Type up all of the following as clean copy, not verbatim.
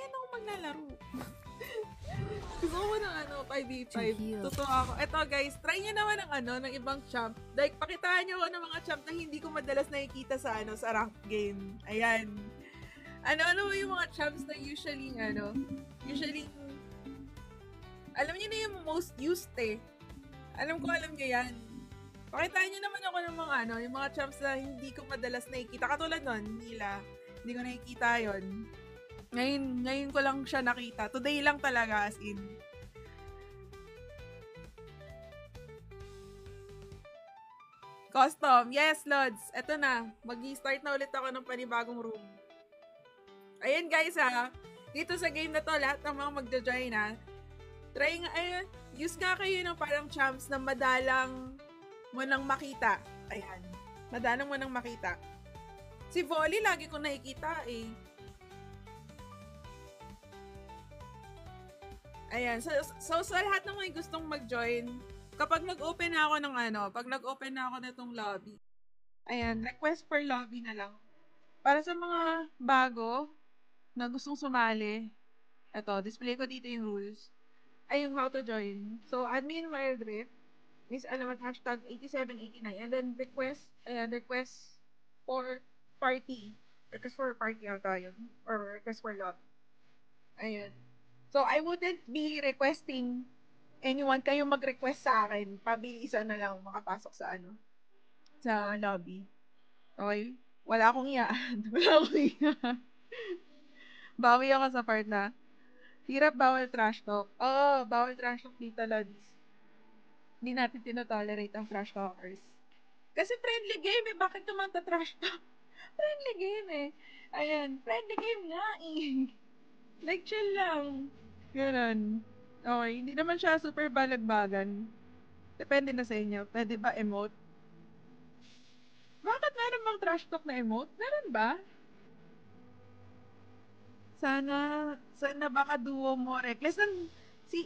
yan ako maglalaro. Gusto ko ng 5v5. Totoo ako. Eto guys, try nyo naman ng ibang champ. Like, pakitaan nyo ako ng mga champ na hindi ko madalas nakikita sa ranked game. Ayan. Ano yung mga champs na usually, alam niyo na yung most used eh. Alam nyo yan. Pakitaan nyo naman ako ng mga yung mga champs na hindi ko madalas nakikita. Katulad nun, Nila. Hindi ko nakikita yon. Ngayon ko lang siya nakita. Today lang talaga, as in. Custom. Yes, Lods. Eto na. Mag-start na ulit ako ng panibagong room. Ayan, guys, ha. Dito sa game na to, lahat ng mga magja-join, ha. Try nga, use nga kayo ng parang champs na madalang mo nang makita. Ayan. Madalang mo nang makita. Si Volley, lagi ko nakikita, eh. Ayan. So sa lahat ng mga gustong mag-join, kapag nag-open na ako ng pag nag-open na ako na itong lobby, ayan, request for lobby na lang. Para sa mga bago na gustong sumali, eto, display ko dito yung rules. Ay, yung how to join. So, admin Wildrift is alamat #8789 and then request for party. Request for party ata yun. Or request for lobby. Ayan. So, I wouldn't be requesting anyone kayo mag-request sa akin. Pabilisan na lang makapasok sa sa lobby. Okay? Wala akong iyaan. Wala akong iyaan. Bawi ako sa part na hirap bawal trash talk. Oo, bawal trash talk dito, Lods. Hindi natin tinotolerate ang trash talkers. Kasi friendly game eh. Bakit naman trash talk? Friendly game eh. Ayan, friendly game nga eh. Like, chill lang. Ganun. Okay, hindi naman siya super balagbagan. Depende na sa inyo. Pwede ba emote? Bakit meron bang trash talk na emote? Meron ba? Sana baka duo mo, Reckless. Si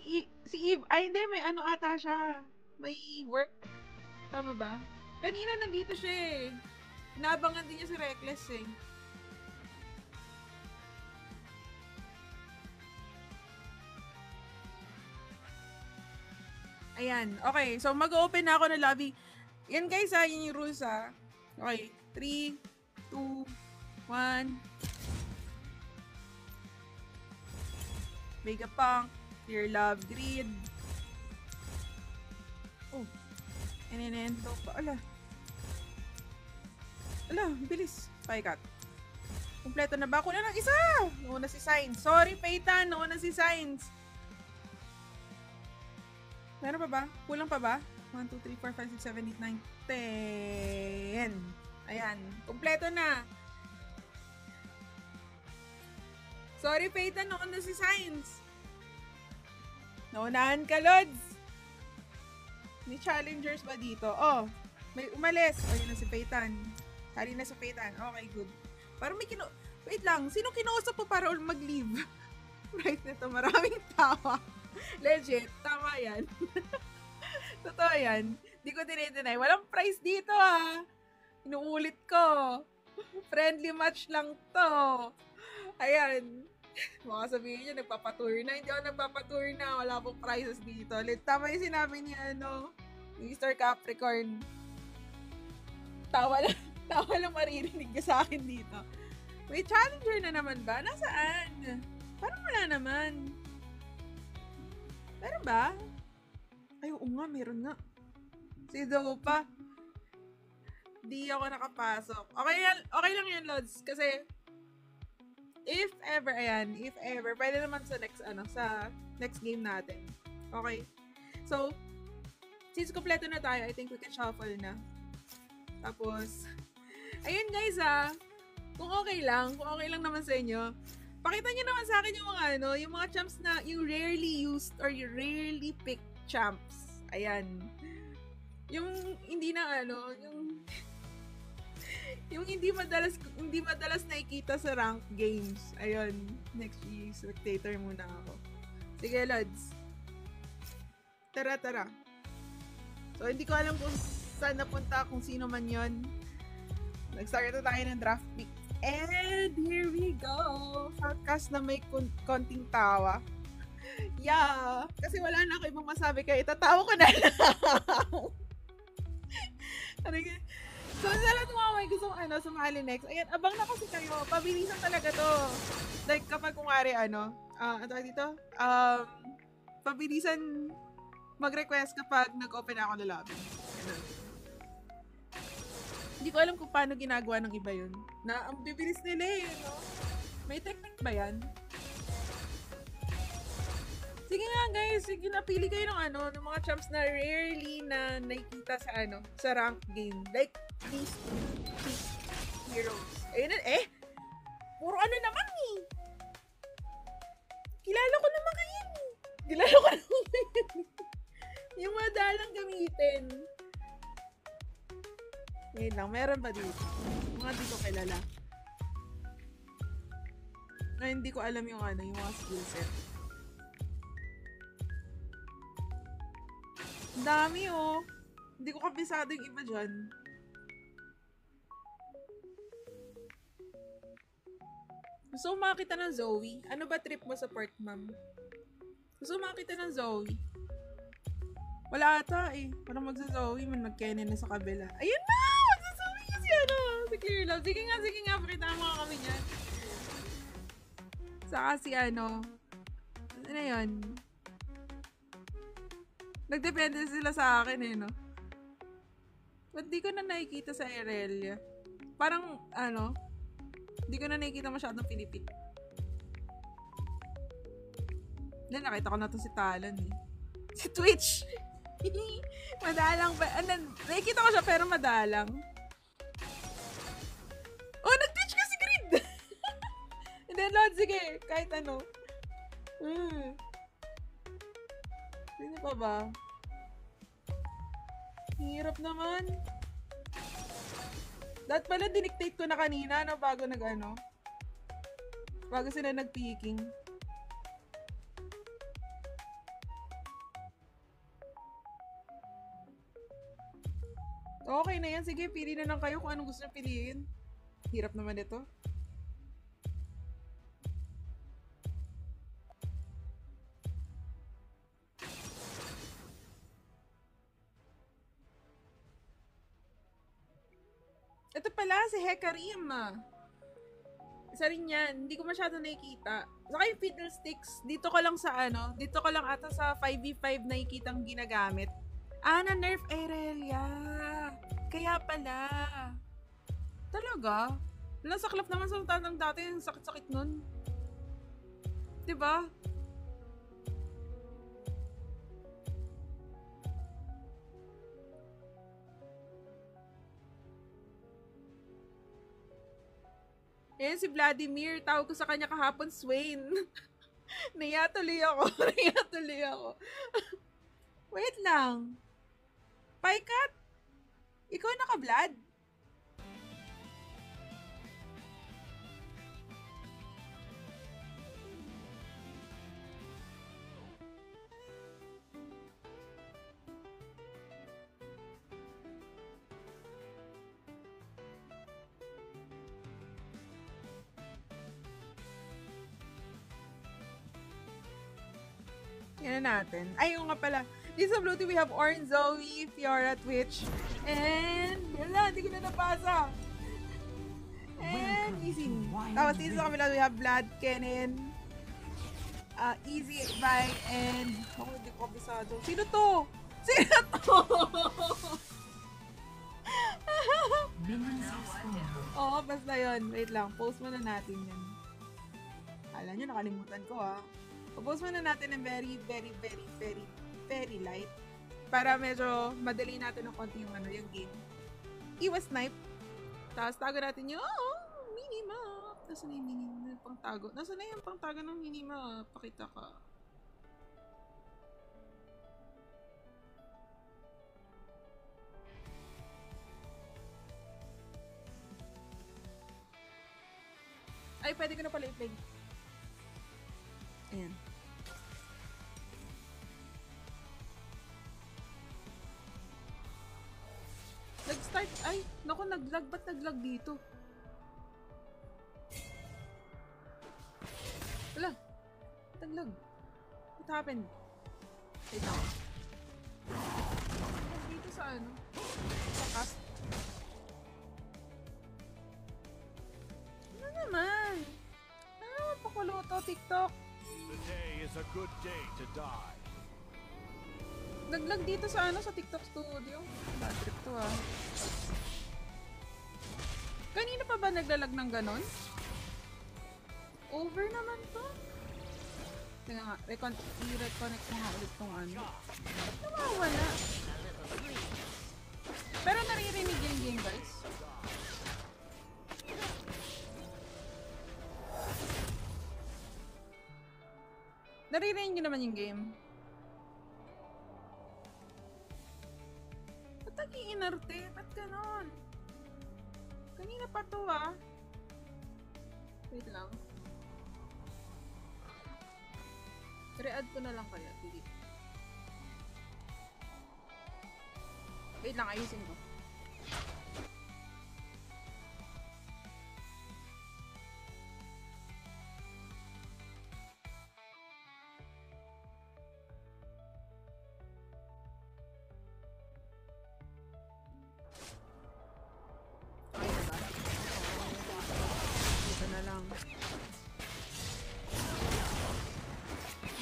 Eve, ay hindi, may ata siya. May work. Tama ba? Kanina nandito siya eh. Naabangan din niya si Reckless eh. Ayan. Okay. So, mag-open na ako ng lobby. Yan guys ha. Yan yung rules ha. Okay. 3, 2, 1. Vegapunk. Clear Love Grid. Oh. Enento pa. Ala. Bilis. Paikat. Kompleto na ba? Kulang ng isa! Nauna si Science. Sorry, Peyton. Nauna si Science. Meron pa ba? Kulang pa ba? 1, 2, 3, 4, 5, 6, 7, 8, 9, 10. Ayan. Kompleto na. Sorry, Peyton. Nauna si Science. Naunahan ka, Lods. May challengers ba dito? Oh, may umalis. O, yun na si Peyton. Hali na si Peyton. Okay, good. Parang may Wait lang. Sino kinausap po para mag-leave? Right nito. Maraming tawa. Legit. Tama yan. Totoo yan. Di ko dinideny. Walang prize dito ha. Inuulit ko. Friendly match lang to. Ayan. Baka sabihin niyo, nagpapatour na. Hindi ako nagpapatour na. Wala pong prizes dito. Tama yung sinabi ni Mr. Capricorn. Tawa lang maririnig niya sa akin dito. May challenger na naman ba? Nasaan? Parang wala naman. Meron ba? Ay, oo nga, meron nga. Si Dopa. Di ako nakapasok. Okay lang yan, Lods. Kasi, if ever, pwede naman sa next game natin. Okay? So, since kompleto na tayo, I think we can shuffle na. Tapos, ayun guys kung okay lang naman sa inyo, pakita nyo naman sa akin yung mga champs na yung rarely used or yung rarely picked champs. Ayan. Yung hindi na yung hindi madalas nakikita sa ranked games. Ayun. Next spectator muna ako. Sige, Lods. Tara. So, hindi ko alam kung saan napunta, kung sino man yon. Nag-start na tayo ng draft pick. And here we go. Podcast na may konting tawa. Yeah. Kasi wala na ako ibang masabi kaya itatawa ko na lang. So, sa lahat ng mga may gustong sumali next, ayan, abang na kasi kayo. Pabilisan talaga to. Like, kapag kungari, ano dito? Pabilisan mag-request kapag nag-open ako ng lobby. Hindi ko alam kung paano ginagawa ng iba yun. Na, ang bibilis nila eh, no? May technique ba yan? Sige nga guys, sige na, pili kayo ng mga champs na rarely na nakikita sa sa rank game. Like, these heroes. Ayun na, puro naman eh. Kilala ko naman kayo eh. Kilala ko naman kayo. Yung madalang gamitin. Ngayon lang, meron ba dito? Mga di ko kilala. Ngayon, hindi ko alam yung yung mga skill set. Ang dami oh. Hindi ko kabisado yung iba dyan. Gusto mo makita ng Zoe? Ano ba trip mo sa Port Ma'am? Gusto mo makita ng Zoe? Wala ata eh. Parang magsa-Zoe, nag-Kennen na sa kabila. Ayun na! Magsa-Zoe kasi si Kirlove. Sige nga, pakita mo kami niyan. Saka si ano na yun? Nagdepende sila sa akin eh, no? Ba't di ko na nakikita sa Irelia? Parang, di ko na nakikita masyadong Pilipin. Nakita ko na to si Talon eh. Si Twitch! Madalang ba? Nakikita ko siya pero madalang. Oh, nag-Twitch ka si Grid! Hindi, Lord, sige. Kahit ano. Sino pa ba? Hirap naman. Dapat pala dinictate ko na kanina, bago bago sila nag-peaking. Okay na yan. Sige, pili na lang kayo kung anong gusto nyo piliin. Hirap naman ito. Ito pala, si Hecarim. Isa rin yan. Hindi ko masyado nakikita. Saka yung Fiddlesticks, dito ko lang ata sa 5v5 nakikitang ginagamit. Na-nerf Irelia. Kaya pala. Talaga? Nasaklap naman sa tatang dati, yung sakit-sakit nun. Diba? Si Vladimir, tawag ko sa kanya kahapon, Swain. Nayatuloy ako. Wait lang. Paikat, ikaw naka-Vlad? Yan na natin. Ay, yung nga pala. This is Blue Team, we have Orange Zoe, Fiora, Twitch, and wala, hindi ko na napasa. And Easy. Tapos dito sa kabila, we have Vlad, Kennen, Easy, Bye, and ako hindi ko kabisado. Sino to? Oo, basta yun. Wait lang, post muna natin yan. Alam nyo, nakalimutan ko post muna natin ng very, very, very, very, very light para medyo madali natin ng konti yung yung game. Iwas snipe. Tapos tago natin yung minimap. Nasaan na yung minimap? Pangtago. Nasaan na yung pangtago ng minimap? Pakita ka. Ay, pwede ko na pala i-play. Ayan. Nag-start. Ay, naku, nag-lag. Ba't nag-lag dito? Taglag. What happened? Wait lang. Dito sa ano? Sa cast. Ano naman? Ano naman pakulo to, TikTok? Today is a good day to die. Naglag dito sa ano, sa TikTok studio. Bad trip to ah. Kanina pa ba naglalag ng ganon? Over naman to. Tingnan nga, i-reconnect ko nga ulit tong ano. Ba't nawawala? Pero naririnig yung game, guys. Naririnig nyo naman yung game. Ba't nag-iinarte? Ba't ganon? Kanina pa to ah. Wait lang. Re-add ko na lang kaya. Delete. Wait lang, ayusin ko.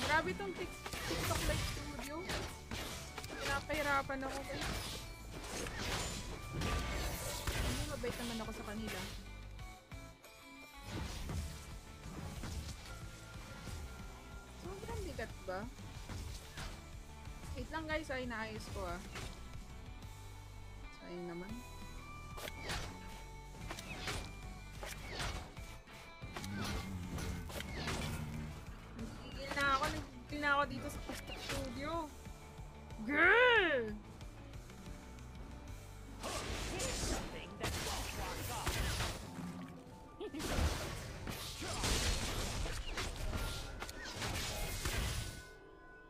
Grabe tong TikTok Live Studio. Pinapahirapan ako guys. Hindi, mabait naman ako sa kanila. Sobrang bigat ba? Wait lang guys, ay naayos ko ah. Sayang naman. Nagigil na ako dito sa TikTok Studio. Girl!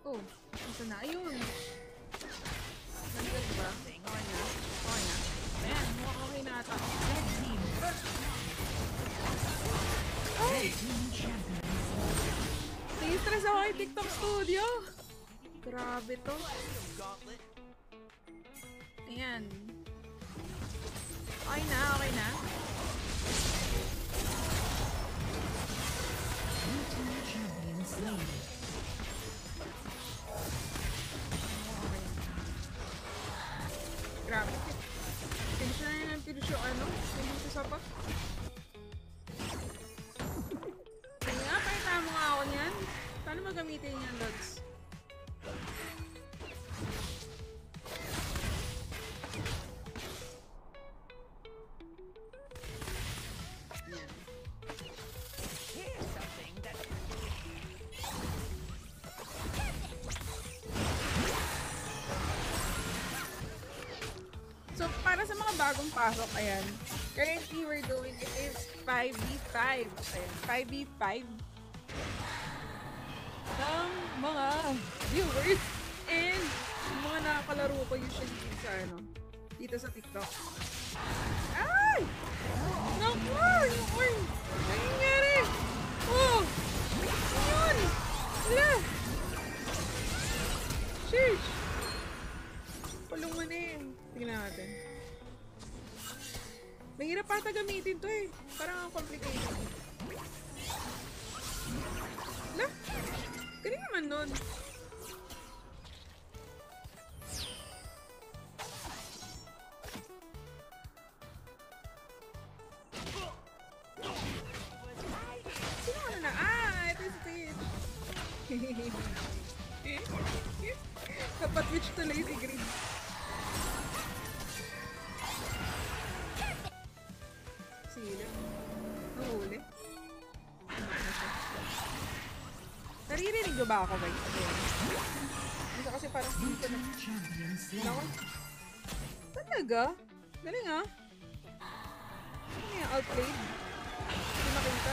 Oh, isa na. Ayun. Nandun ba? Okay na. Okay na. Ayan, mukhang okay na ata. Oh! Nai-stress ako kay TikTok Studio. Grabe to. Ayan. Okay na, okay na. Grabe. Finish na yun ang finish yung ano. Finish sa sapat. Kaya, pakita mo nga ako niyan. Paano magamitin yan, Lods? Yan. So, para sa mga bagong pasok, ayan. Currently, we're doing it is 5v5. Ayan, 5v5. Ng mga viewers and mga nakakalaro ko usually dito sa ano, dito sa TikTok. Ay! Naku! Yung orange! Ano nangyari? Oh! Ano yun? Wala! Sheesh! Palong mo na yun. Tingnan natin. Mahirap ata gamitin to eh. Parang ang complicated. Wala! Galing naman nun. Sino ano na? Ah! Ito yung stage. Kapatwitch tuloy si Green. Sila. Nahuli. Naririnig nyo ba ako guys? Hindi kasi parang dito na. Ako? Talaga? Galing ah. Ano yung outplayed? Hindi makita.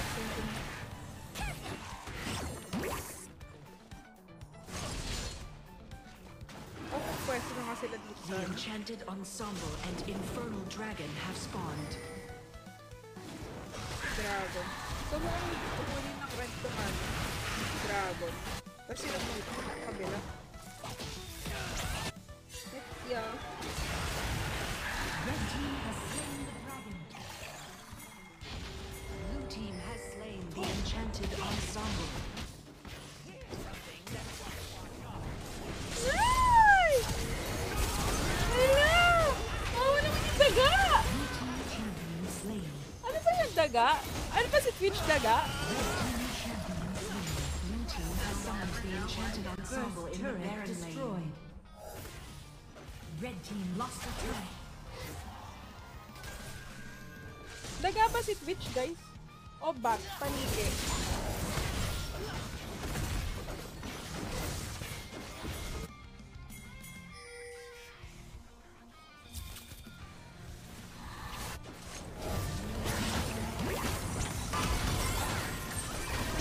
Oh, pwesto na nga sila dito. The Enchanted Ensemble and Infernal Dragon have spawned. Dragon. So mukhang tumuli ng red to ano. Dragon. dragon. Tapos sila mo kabila. Yeah. Red team has slain the dragon. Blue team has slain the enchanted ensemble. Ay! Hala! Oh, naman yung daga! Blue team champion slain. Ano ba yung daga? Ano ba si Twitch daga? Red team champion slain. Blue team has summoned the enchanted ensemble in the barren lane. Red team lost a turret. Daga ba si Twitch, guys? O bot? Panike.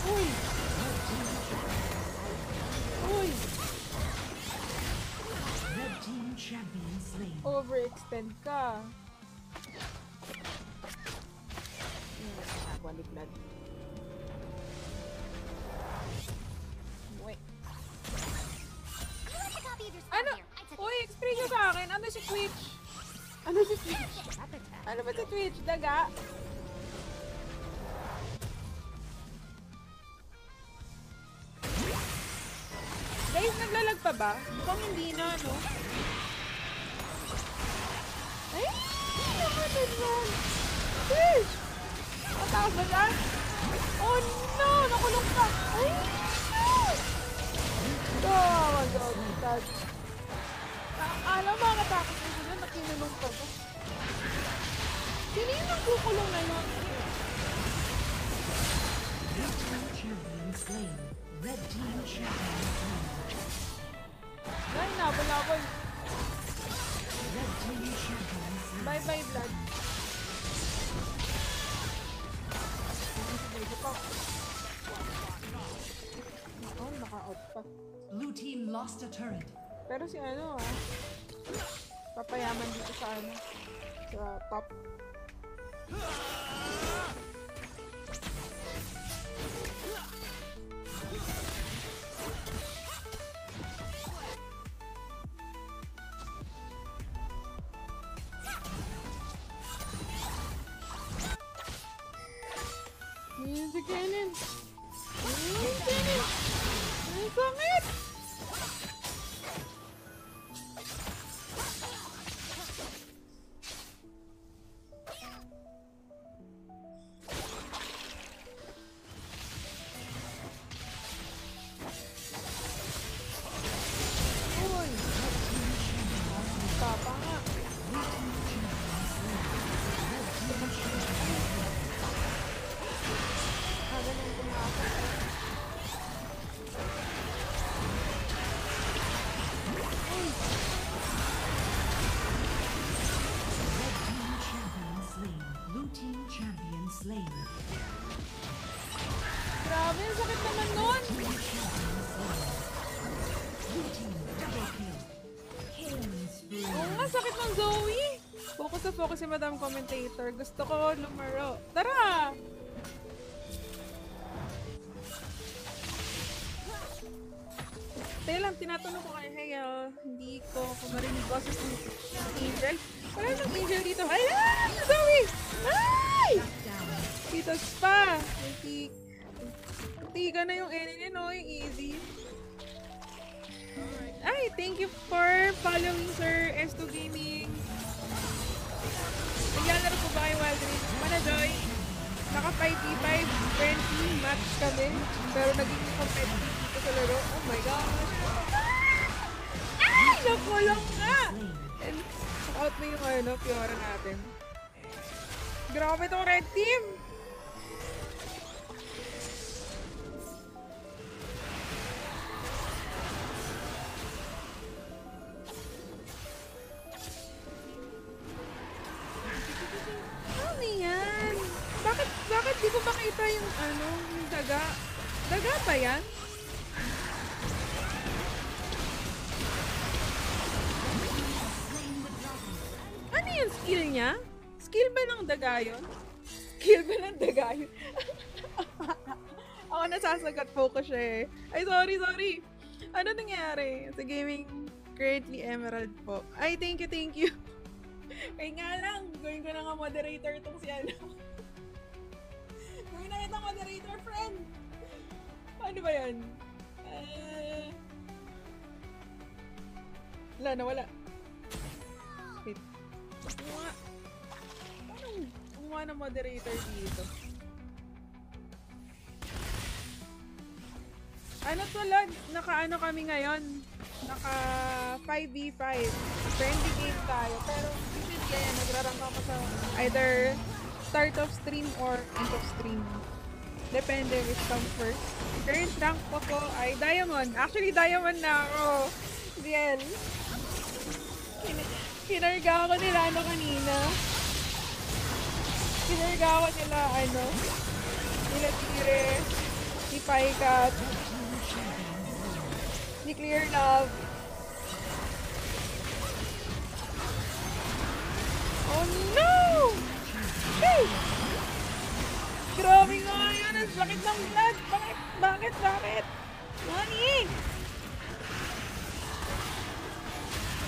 Uy! Uy! Red team champion slain. Overextend ka. Baliktad. Wait. Ano? Uy, explain nyo sa akin. Ano si Twitch? Ano si Twitch? Ano ba si Twitch? Daga? Guys, naglalag pa ba? Mukhang hindi na, no? Ay! Naman naman! Twitch! Mataas ba dyan? Oh no! Nakulong ka! Ay! No! Oh my God! Alam mo, nakatakot mo sila na kinulong ka ba? Sino yung nagkukulong na yun? Red team champion slain. Red team champion slain. Ay, nabal-abal. Red team champion slain. Bye-bye, Vlad. Oh, naka-out pa. Blue team lost a turret. Pero si ano papayaman dito sa ano, sa top. Yun si Kennen. Yun, Kennen. Ang sakit! Uy! Papa nga. Ganun kumakain. Red team champion slain. Blue team champion slain. Grabe, ang sakit naman nun! Blue team double kill. Killing spree. Oo nga, sakit ng Zoe! Focus na focus si Madam Commentator. Gusto ko lumaro. Tara! Teka lang, tinatanong ko kayo, hey, hindi ko marinig boses ng Angel. Wala nang Angel dito. Ay, Zoe! Ay! Dito pa! Hindi ka na yung enemy, no? Yung easy. Ay, thank you for following, Sir S2 Gaming. Naglalaro po ba kayo Wild Rift? Joy? Naka 5v5 friendly match kami. Pero naging competitive dito sa laro. Oh my gosh! Ay! Nakulong nga! And out mo yung ano, Fiora natin. Grabe tong red team! Ano yan? Bakit di ko makita yung ano, yung daga? Daga ba yan? Ano yung skill niya? Skill ba ng daga yun? Skill ba ng daga yun? Ako nasasagat focus siya eh. Ay, sorry. Ano nangyari? Sa gaming currently Emerald po. Ay, thank you. Ay nga lang, gawin ko na nga moderator itong si ano. Gawin na kitang moderator, friend! Paano ba yan? Wala. Wait. Paano kumuha ng moderator dito? Ano to, Lod? Naka-ano kami ngayon? Naka 5v5. Friendly game tayo. Pero usually kaya nagrarang ako sa either start of stream or end of stream. Depende which comes first. Current rank ko po ay Diamond. Actually, Diamond na ako. Diyan. Kinarga ako nila ano kanina. Kinarga ako nila ano. Nila Tire. Si Paikat. Ni Clear Love. Oh no! Hey! Grabe nga yan! Ang sakit ng blood! Bakit? Nani?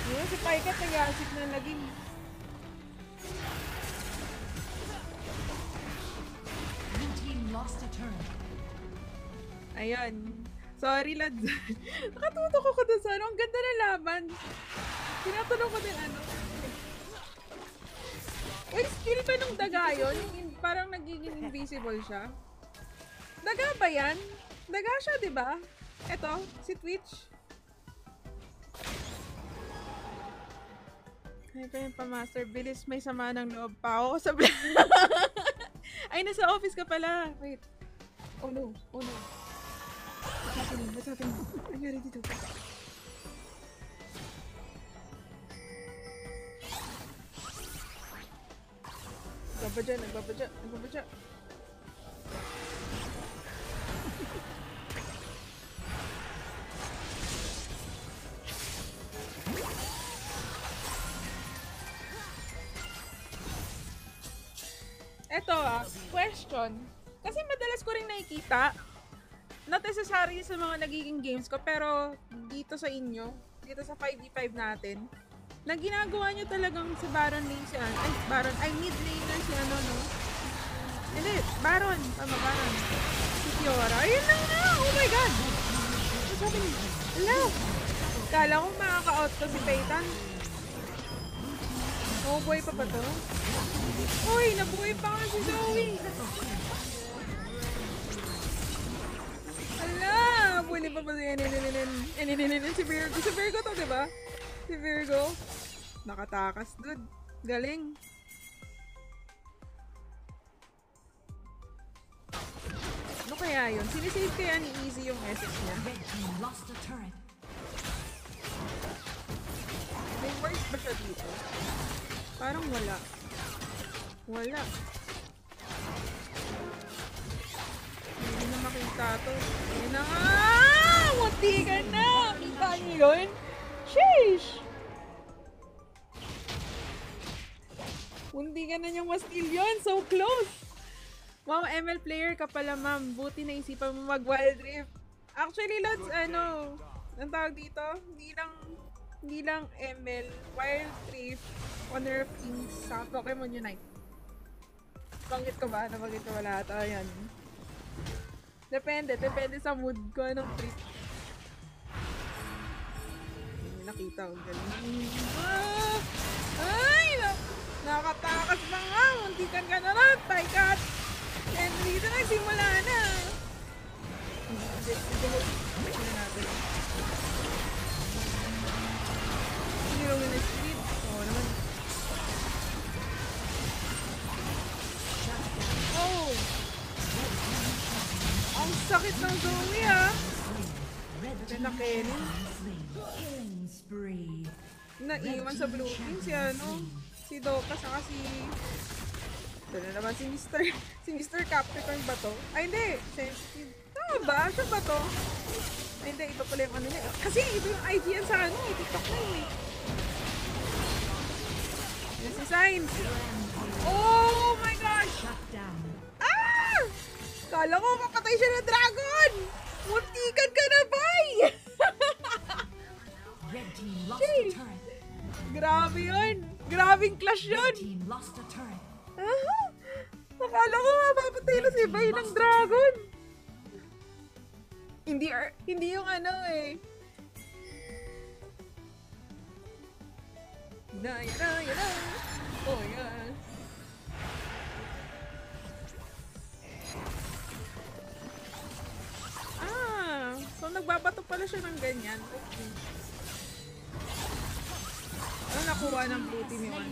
Yun, si Paikat nag-aasik na laging. Blue team lost a turn. Ayun. Sorry, lads. Nakatutok ako dun sa ano. Ang ganda na laban. Tinatanong ko din ano. Uy, skill ba nung daga yun? Parang nagiging invisible siya. Daga ba yan? Daga siya, di ba? Eto, si Twitch. Ay, pa yung pamaster. Bilis, may sama ng loob pa ako sa vlog. Ay, nasa office ka pala. Wait. Oh no. What's happening? Ang nangyari dito? Nagbabadya. Eto question. Kasi madalas ko rin nakikita, not necessarily sa mga nagiging games ko, pero dito sa inyo, dito sa 5v5 natin, na ginagawa nyo talagang si Baron lane si ano, mid laner si ano, no? Hindi, Baron. Tama, Baron. Si Fiora. Ayun na nga! Oh my God! What's happening? Hello! Kala ko makaka-out to si Peyton. Oh, boy pa ba to? Uy, nabuhay pa nga si Zoe! Ala! Buli pa ba si Virgo? Si Virgo to, diba? Si Virgo. Nakatakas, dude. Galing. Ano kaya yun? Sinisave kaya ni Easy yung essence niya? Red team lost a turret. May words ba siya dito? Parang wala. Wala. Hindi na makita to. Hindi na nga! Munti ka na! Kita niyo yun? Sheesh! Munti ka na niyang ma-steal yun! So close! Wow, ML player ka pala, ma'am. Buti naisipan mo mag-Wild Rift. Actually, Lods, ano, ang tawag dito, hindi lang ML, Wild Rift, Honor of Kings sa Pokemon Unite. Banggit ko ba? Nabanggit ko ba lahat? Ayan. Depende sa mood ko, anong trip. Hindi nakita ko. Ah! Ay! Nakatakas na nga! Muntikan ka na lang! Paikat! And dito nagsimula na! Dito na natin. Hero in the street. Oo naman. Oh! Ang sakit ng Zoe ah! Red na Kenny. Naiwan sa blue team si ano? Si Doka saka si... Ito na naman si Mr. Capricorn ba to? Ay hindi! Sensitive. Tama ba? Siya ba to? Ay hindi, ito pala yung ano niya. Kasi ito yung IGN sa ano eh. TikTok na eh. Yan si Signs. Oh my gosh! Ah! Kala ko mapatay siya ng dragon! Muntikan ka na, bay! Red team lost a turret. Grabe yun! Grabing clash yun! Red team lost a turret. Akala ko mapapatay na si Bay ng dragon! Hindi yung ano eh. Yan na. Oh, yan. So nagbabato pala siya ng ganyan. Okay. Ano nakuha ng blue team yun?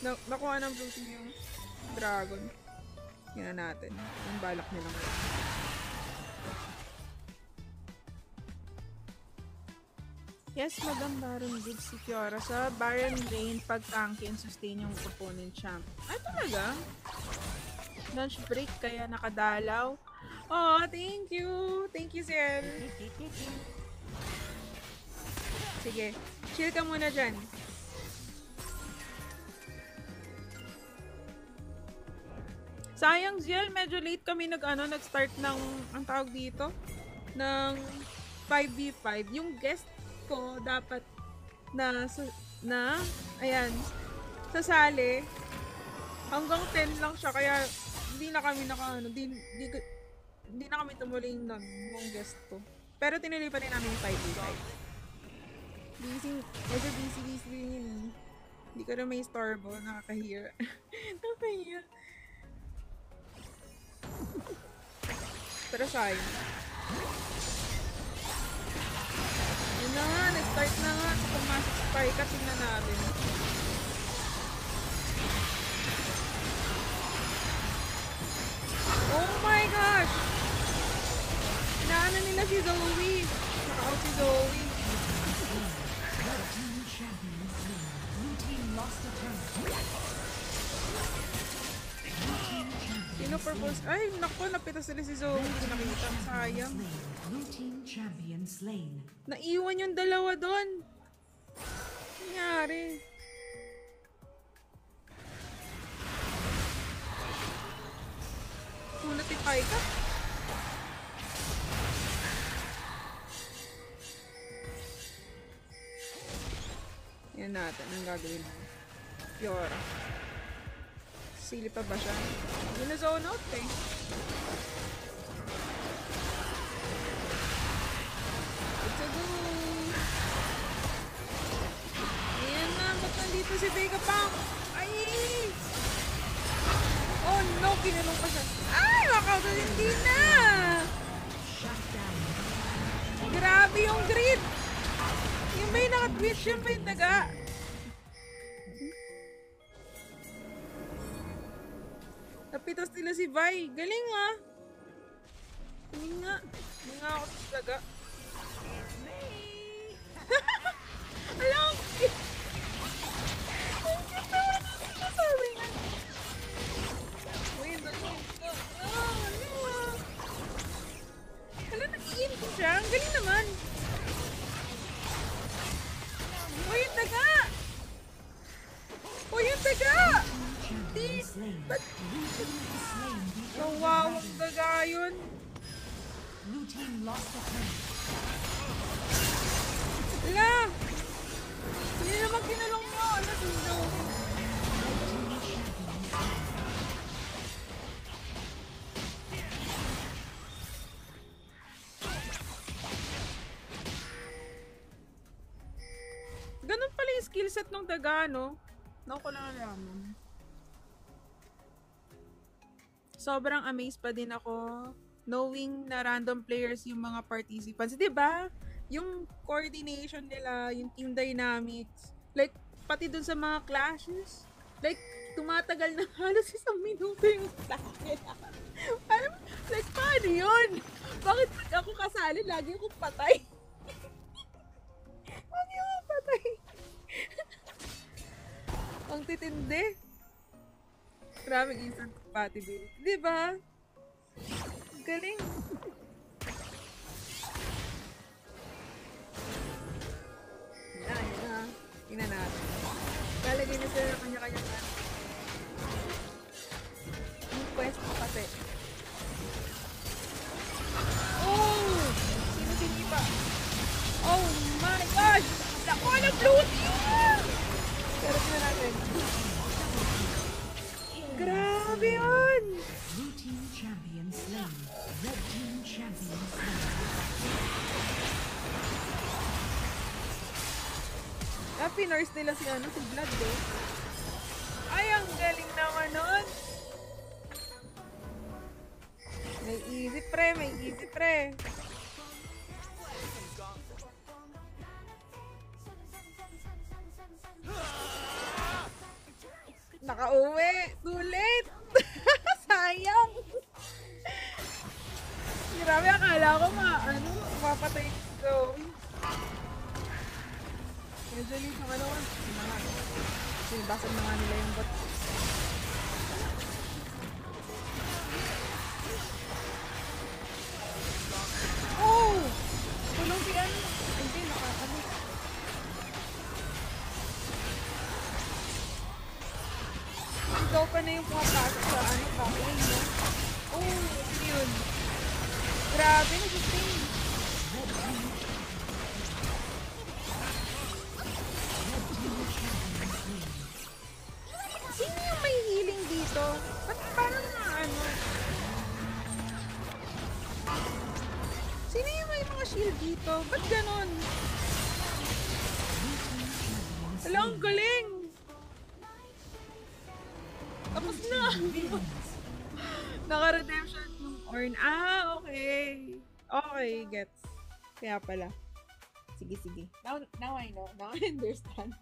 Nakuha ng blue team yung dragon. Yan na natin. Yung balak nilang. Yes, Madam Baron good si Fiora sa Baron Lane pag tanky and sustain yung opponent champ. Ay, talaga? Lunch break kaya nakadalaw. Oh, thank you! Thank you, Sel! Sige, chill ka muna dyan. Sayang, Ziel, medyo late kami nag-start ng, ang tawag dito, ng 5v5. Yung guest ko dapat ayan, sasali. Hanggang 10 lang siya, kaya hindi na kami hindi na kami tumuloy nun, yung guest ko. Pero tinuloy pa rin namin yung 5v5. Medyo busy rin yun eh. Hindi ko na may storbo, nakakahiya. Nakakahiya. Pero sayang. Yun na nga, nag-start na nga. Pumasok spy ka, tingnan natin. Oh my gosh! Naano nila si Zoe. Naka-out si Zoe. Sino purpose? Ay, naku, napitas sila si Zoe. Hindi ko nakita. Sayang. Naiwan yung dalawa doon. Nangyari. Notify ka? Yan natin. Ang gagawin mo. Fiora. Sili pa ba siya? Hindi na zone out eh. Let's go! Ayan na. Ba't nandito si Vega Pang? Ay! Oh no! Kinulong pa siya. Ay! Wakauto hindi na! Grabe yung grid! Yung may nakatwitch yung may daga. Napitas nila si Vi. Galing ah! Galing nga. Galing nga ako sa daga. Alam! Sabi nga. Wait, alam, nag-iin ko siya. Ang galing naman. Uy, yung daga! Uy, yung daga! Di! Ba't? Nawawang daga yun. Ala! Hindi naman kinalong mo. Ala, sundo. Ganun pala yung skillset ng daga, no? Naku ko lang alaman. Sobrang amazed pa din ako knowing na random players yung mga participants. Diba? Yung coordination nila, yung team dynamics, like, pati dun sa mga clashes, like, tumatagal na halos 1 minuto yung clash nila. Like, paano yun? Bakit pag ako kasali, lagi akong patay? Lagi akong patay. Ang titindi. Grabe instant compatibility. Diba? Galing. Yan na. Tingnan natin. Lalagay na sila ng kanya-kanya. being slain. Pinurse nila si si Vlad Ay, ang galing naman nun. May easy pre, may easy pre. Nakauwi. Too late. Sayang. Grabe, akala ko mapatay ko. Usually, kung sinibasag na nga nila yung bot. Oh! Tulong si Hindi, ikaw pa na yung pumapasok sa backline, no? Oh, yun. Grabe, nag-sustain. Sino yung may healing dito? Ba't parang Sino yung may mga shield dito? Ba't ganon? Alam, ang galing! Tapos na! Naka-redemption yung Ornn. Okay. Okay, gets. Kaya pala. Sige. Now I know. Now I understand.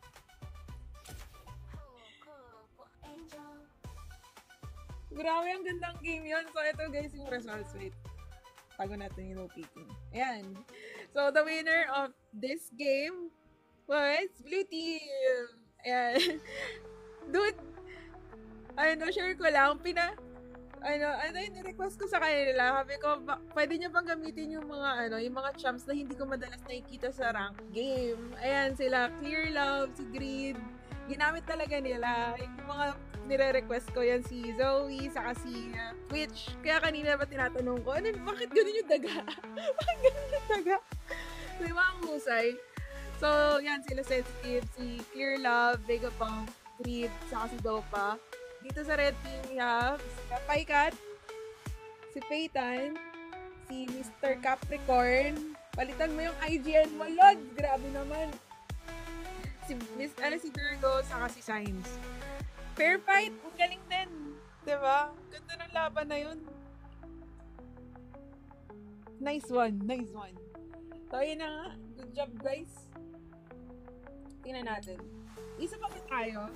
Grabe, ang gandang game yun. So, ito guys yung results. Wait. Tago natin yung no peeking. Ayan. So, the winner of this game was Blue Team. Ayan. Dude, share ko lang. Ni-request ko sa kanila. Sabi ko, pwede nyo bang gamitin yung mga champs na hindi ko madalas nakikita sa rank game. Ayan, sila Clear Love, si Greed. Ginamit talaga nila. Yung mga nire-request ko yan si Zoe, saka si Twitch. Kaya kanina ba tinatanong ko, bakit ganun yung daga? Bakit ganun yung daga? So, yung mga husay. So, yan, sila Sensitive, si Clear Love, Vegapunk, Greed, saka si Dopa. Dito sa red team, we have si Paikat, si Peyton, si Mr. Capricorn. Palitan mo yung IGN mo, Lord! Grabe naman. Si Virgo, saka si Signs. Fair fight, ang galing din. Diba? Ganda ng laban na yun. Nice one. So, yun na nga. Good job, guys. Tingnan natin. Isa pa tayo.